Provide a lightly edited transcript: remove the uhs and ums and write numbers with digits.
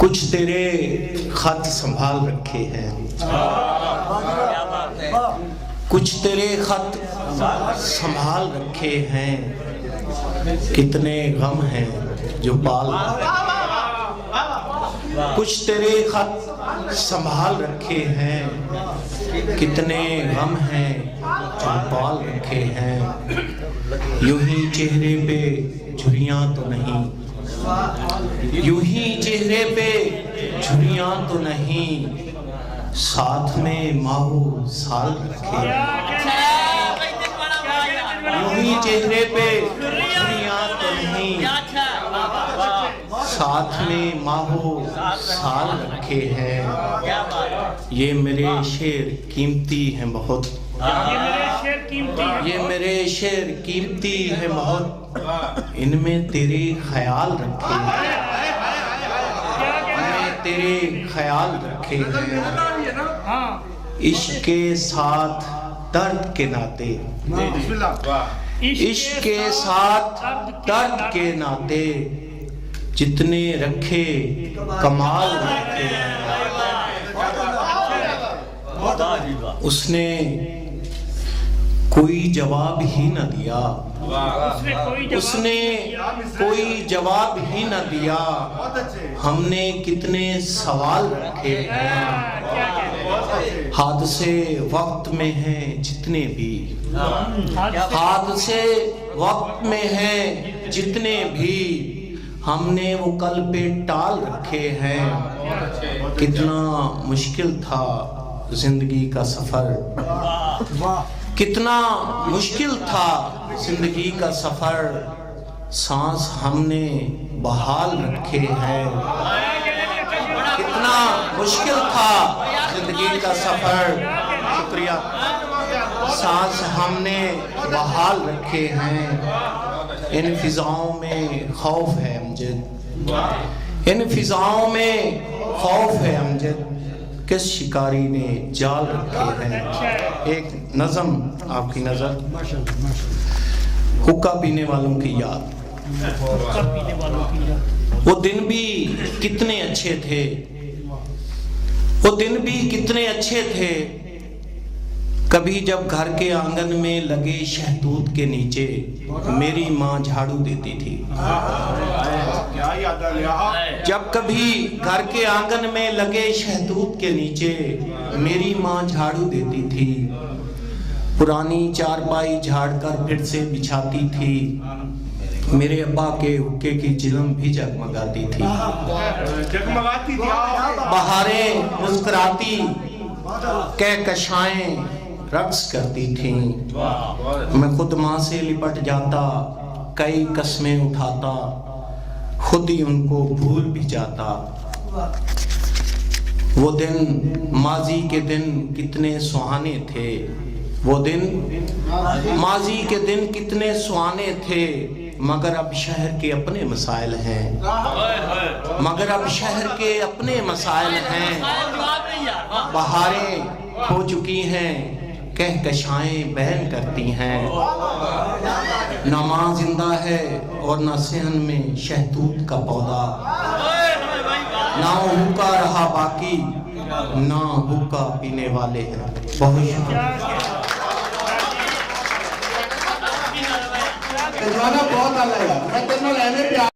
کچھ تیرے خط سنبھال رکھے ہیں، کچھ تیرے خط سنبھال رکھے ہیں، کتنے غم ہیں جو پال رکھے ہیں، کچھ تیرے خط سنبھال رکھے ہیں، کتنے غم ہیں جو پال رکھے ہیں، یوں ہی چہرے پہ جھریاں تو نہیں، یوں ہی چہرے پہ جھریاں تو نہیں، ساتھ میں ماہو سال رکھے ہیں، یوں ہی چہرے پہ جھریاں تو نہیں، ساتھ میں ماہو سال رکھے ہیں، یہ میرے شعر قیمتی ہیں بہت، یہ میرے شعر قیمتی ہیں بہت، ان میں تیرے خیال رکھے ہیں، ان میں تیرے خیال رکھے ہیں، عشق کے ساتھ درد کے ناطے، عشق کے ساتھ درد کے ناطے، جتنے رکھے کمال رکھے ہیں، اس نے کوئی جواب ہی نہ دیا، اس نے کوئی جواب ہی نہ دیا، ہم نے کتنے سوال رکھے ہیں، حادثے وقت میں ہیں جتنے بھی، حادثے وقت میں ہیں جتنے بھی، ہم نے وہ کل پہ ٹال رکھے ہیں، کتنا مشکل تھا زندگی کا سفر، کتنا مشکل تھا زندگی کا سفر، سانس ہم نے بحال رکھے ہیں، کتنا مشکل تھا زندگی کا سفر، شکریہ، سانس ہم نے بحال رکھے ہیں، ان فضاؤں میں خوف ہے امجد، ان فضاؤں میں خوف ہے امجد، کس شکاری نے جال رکھے ہیں، ایک نظم آپ کی نظر، حقہ پینے والوں کی یاد، وہ دن بھی کتنے اچھے تھے، وہ دن بھی کتنے اچھے تھے، کبھی جب گھر کے آنگن میں لگے شہتوت کے نیچے میری ماں جھاڑو دیتی تھی، جب کبھی گھر کے آنگن میں لگے شہتوت کے نیچے میری ماں جھاڑو دیتی تھی، پرانی چارپائی جھاڑ کر پھر سے بچھاتی تھی، میرے ابا کے حقے کی چلم بھی جگمگاتی تھی، بہاریں مسکراتی، کہکشائیں رقص کرتی تھیں، میں خود ماں سے لپٹ جاتا، کئی قسمیں اٹھاتا، خود ہی ان کو بھول بھی جاتا، وہ دن ماضی کے دن کتنے سہانے تھے، وہ دن ماضی کے دن کتنے سہانے تھے، مگر اب شہر کے اپنے مسائل ہیں، مگر اب شہر کے اپنے مسائل ہیں، بہاریں ہو چکی ہیں، کہکشائیں بہن کرتی ہیں، نہ ماں زندہ ہے اور نہ صحن میں شہتوت کا پودا، نہ حقہ رہا باقی، نہ حقہ پینے والے ہیں، بہت شکریہ۔ بہت آ لگا میں